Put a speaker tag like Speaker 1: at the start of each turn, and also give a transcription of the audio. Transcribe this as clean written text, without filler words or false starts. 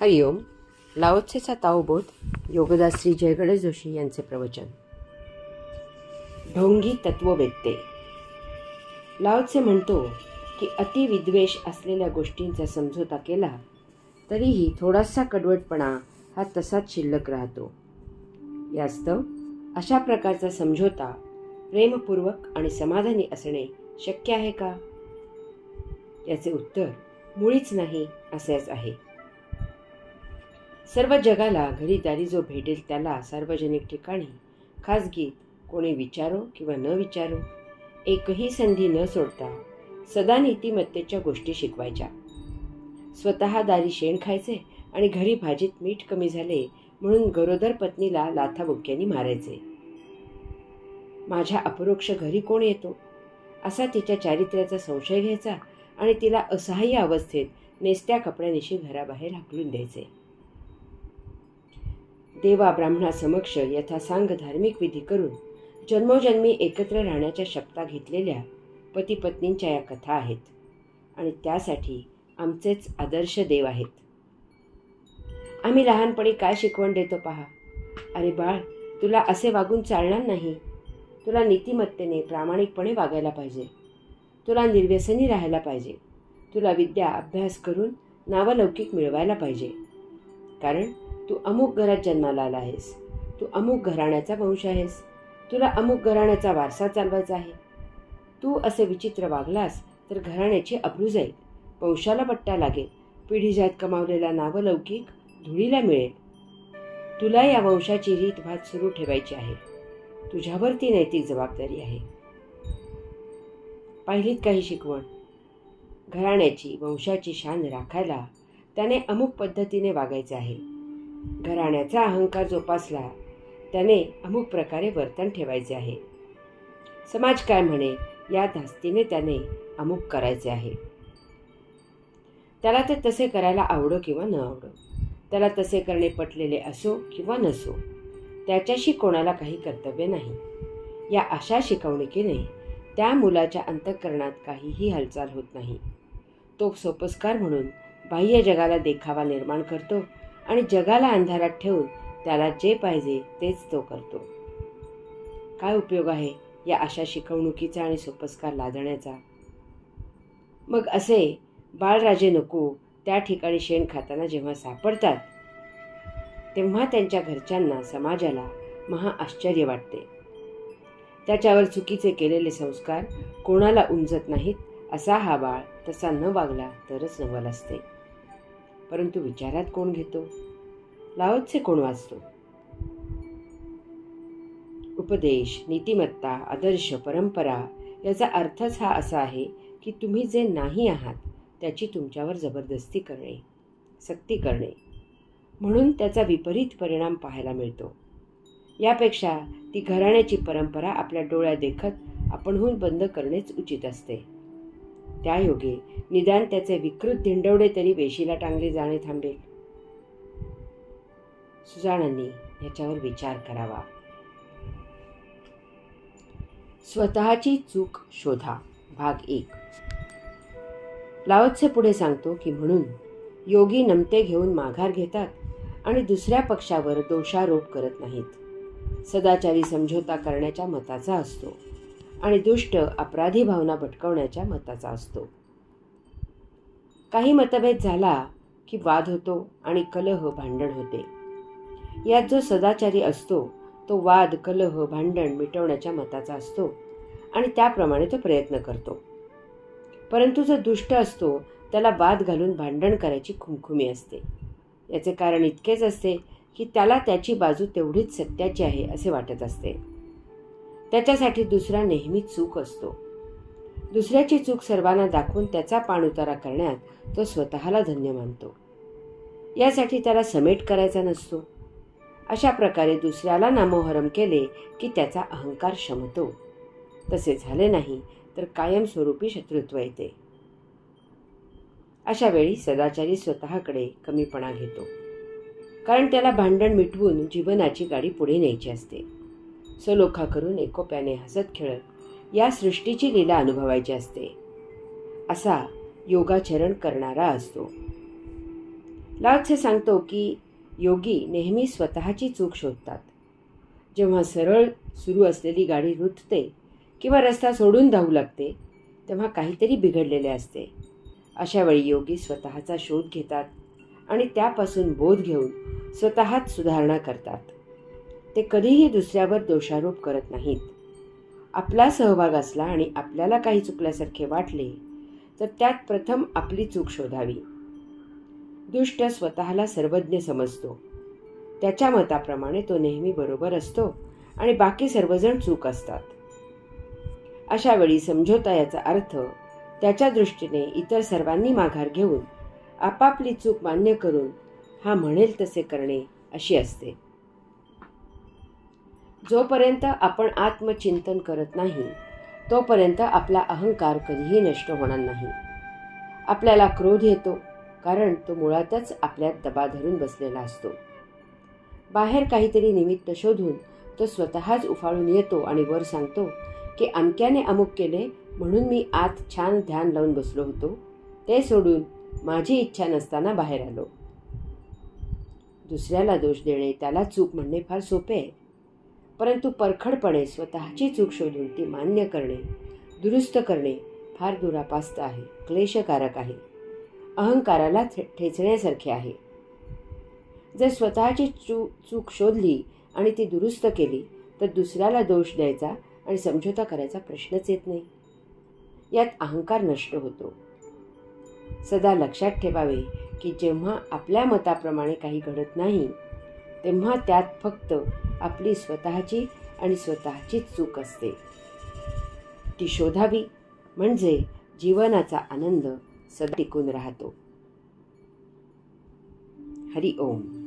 Speaker 1: हरिओम. लाओत्सेचा ताओबोध योगदास श्री जयगणेश जोशी यांचे प्रवचन. ढोंगी तत्ववेत्ते. लाओत्से म्हणतो की अतिविद्वेष असलेल्या गोष्टींचा समझोता केला तरीही थोडासा कडवटपणा हा तसाच शिल्लक राहतो. यास्तव अशा प्रकारचा समझोता प्रेमपूर्वक आणि समाधानी असणे शक्य आहे का? याचे उत्तर मुळीच नाही असेच आहे. सर्व जगाला घरीदारी जो भेटेल त्याला सार्वजनिक ठिकाणी खाजगीत कोणी विचारो किंवा न विचारो एकही संधी न सोडता सदा नीतिमत्तेच्या गोष्टी शिकवायच्या. स्वतः दारी शेण खायचे आणि घरी भाजीत मीठ कमी झाले म्हणून गरोदर पत्नीला लाथाबुक्क्यांनी मारायचे. माझ्या अपरोक्ष घरी कोण येतो असा तिच्या चारित्र्याचा संशय घ्यायचा आणि तिला असहाय्य अवस्थेत नेसत्या कपड्यानिशी घराबाहेर हाकलून द्यायचे. देवा ब्राह्मणासमक्ष यथासांग धार्मिक विधी करून जन्मोजन्मी एकत्र राहण्याच्या शपथा घेतलेल्या पती पत्नींच्या या कथा आहेत आणि त्यासाठी आमचेच आदर्श देव आहेत. आम्ही लहानपणी काय शिकवण देतो पहा. अरे बाळ, तुला असे वागून चालणार नाही. तुला नीतिमत्तेने प्रामाणिकपणे वागायला पाहिजे. तुला निर्व्यसनी राहायला पाहिजे. तुला विद्या अभ्यास करून नावलौकिक मिळवायला पाहिजे. कारण तू अमुक घरात जन्माला आला आहेस. तू अमुक घराण्याचा वंश आहेस. तुला अमुक घराण्याचा वारसा चालवायचा आहे. तू असे विचित्र वागलास तर घराण्याची अब्रू जाईल, वंशाला बट्टा लागेल, पिढीजात कमावलेला नावलौकिक धुळीला मिळेल. तुला या वंशाची रीतभात सुरू ठेवायची आहे. तुझ्यावर ती नैतिक जबाबदारी आहे. पाहिलीत काही शिकवण. घराण्याची वंशाची शान राखायला त्याने अमुक पद्धतीने वागायचे आहे. घराण्याचा अहंकार जोपासला त्याने अमुक प्रकारे वर्तन ठेवायचे आहे. समाज काय म्हणे या धास्तीने त्याने अमुक करायचे आहे. त्याला ते तसे करायला आवडो किंवा न आवडो, त्याला तसे करणे पटलेले असो किंवा नसो, त्याच्याशी कोणाला काही कर्तव्य नाही. या अशा शिकवणुकीने त्या मुलाच्या अंतःकरणात काहीही हालचाल होत नाही. तो सोपस्कार म्हणून बाह्य जगाला देखावा निर्माण करतो आणि जगाला अंधारात ठेवून त्याला जे पाहिजे तेच तो करतो. काय उपयोग आहे या अशा शिकवणुकीचा आणि सोपस्कार लादण्याचा? मग असे बाळराजे नको त्या ठिकाणी शेण खाताना जेव्हा सापडतात तेव्हा त्यांच्या घरच्यांना, समाजाला महा आश्चर्य वाटते. त्याच्यावर चुकीचे केलेले संस्कार कोणाला उमजत नाहीत. असा हा बाळ तसा न वागला तरच नवल असते. परंतु विचारात कोण घेतो? लाओत्से कोण वाचतो? उपदेश, नीतिमत्ता, आदर्श, परंपरा याचा अर्थच हा असा आहे की तुम्ही जे नाही आहात त्याची तुमच्यावर जबरदस्ती करणे, सक्ती करणे. म्हणून त्याचा विपरीत परिणाम पाहायला मिळतो. यापेक्षा ती घराण्याची परंपरा आपल्या डोळ्या देखत आपणहून बंद करणेच उचित असते. त्यायोगे निदान त्याचे विकृत धिंडवडे तरी वेशीला टांगले जाणे थांबेल. सुजाणांनी याच्यावर विचार करावा. स्वतःची चूक शोधा. भाग 1. लाओत्से पुढे सांगतो की म्हणून योगी नमते घेऊन माघार घेतात आणि दुसऱ्या पक्षावर दोषारोप करत नाहीत. सदाचारी समझोता करण्याच्या मताचा असतो आणि दुष्ट अपराधी भावना भटकवण्याच्या मताचा असतो. काही मतभेद झाला की वाद होतो आणि कलह, भांडण होते. यात जो सदाचारी असतो तो वाद, कलह, भांडण मिटवण्याच्या मताचा असतो आणि त्याप्रमाणे तो प्रयत्न करतो. परंतु जो दुष्ट असतो त्याला वाद घालून भांडण करायची खुमखुमी असते. याचे कारण इतकेच असते की त्याला त्याची बाजू तेवढीच सत्याची आहे असे वाटत असते. त्याच्यासाठी दुसरा नेहमी चूक असतो. दुसऱ्याची चूक सर्वांना दाखवून त्याचा पाणउतारा करण्यात तो स्वतःला धन्य मानतो. यासाठी त्याला समेट करायचा नसतो. अशा प्रकारे दुसऱ्याला नामोहरम केले की त्याचा अहंकार शमतो. तसे झाले नाही तर कायमस्वरूपी शत्रुत्व येते. अशा वेळी सदाचारी स्वतःकडे कमीपणा घेतो. कारण त्याला भांडण मिटवून जीवनाची गाडी पुढे न्यायची असते. सलोखा करून एकोप्याने हसत खेळत या सृष्टीची लीला अनुभवायची असते. असा योगाचरण करणारा असतो. lao त्से सांगतो की योगी नेहमी स्वतःची चूक शोधतात. जेव्हा सरळ सुरू असलेली गाडी रुतते किंवा रस्ता सोडून धावू लागते तेव्हा काहीतरी बिघडलेले असते. अशा वेळी योगी स्वतःचा शोध घेतात आणि त्यापासून बोध घेऊन स्वतःच सुधारणा करतात. ते कधीही दुसऱ्यावर दोषारोप करत नाहीत. आपला सहभाग असला आणि आपल्याला काही चुकल्यासारखे वाटले तर त्यात प्रथम आपली चूक शोधावी. दुष्ट स्वतःला सर्वज्ञ समजतो. त्याच्या मताप्रमाणे तो नेहमी बरोबर असतो आणि बाकी सर्वजण चूक असतात. अशा वेळी समझोता याचा अर्थ त्याच्या दृष्टीने इतर सर्वांनी माघार घेऊन आपापली चूक मान्य करून हा म्हणेल तसे करणे अशी असते. जोपर्यंत आपण आत्मचिंतन करत नाही तोपर्यंत आपला अहंकार कधीही नष्ट होणार नाही. आपल्याला क्रोध येतो कारण तो मुळातच आपल्यात दबा धरून बसलेला असतो. बाहेर काहीतरी निमित्त शोधून तो स्वतःच उफाळून येतो आणि वर सांगतो की अमक्याने अमुक केले म्हणून मी आत छान ध्यान लावून बसलो होतो, ते सोडून माझी इच्छा नसताना बाहेर आलो. दुसऱ्याला दोष देणे, त्याला चूक म्हणणे फार सोपे आहे. परंतु परखडपणे स्वतःची चूक शोधून ती मान्य करणे, दुरुस्त करणे फार दुरापास्त आहे, क्लेशकारक आहे, अहंकाराला ठेचण्यासारखे आहे. जर स्वतःची चूक शोधली आणि ती दुरुस्त केली तर दुसऱ्याला दोष द्यायचा आणि समझोता करायचा प्रश्नच येत नाही. यात अहंकार नष्ट होतो. सदा लक्षात ठेवावे की जेव्हा आपल्या मताप्रमाणे काही घडत नाही तेव्हा त्यात फक्त आपली स्वतःची आणि स्वतःचीच चूक असते. ती शोधावी म्हणजे जीवनाचा आनंद सदा टिकून राहतो. हरि ओम.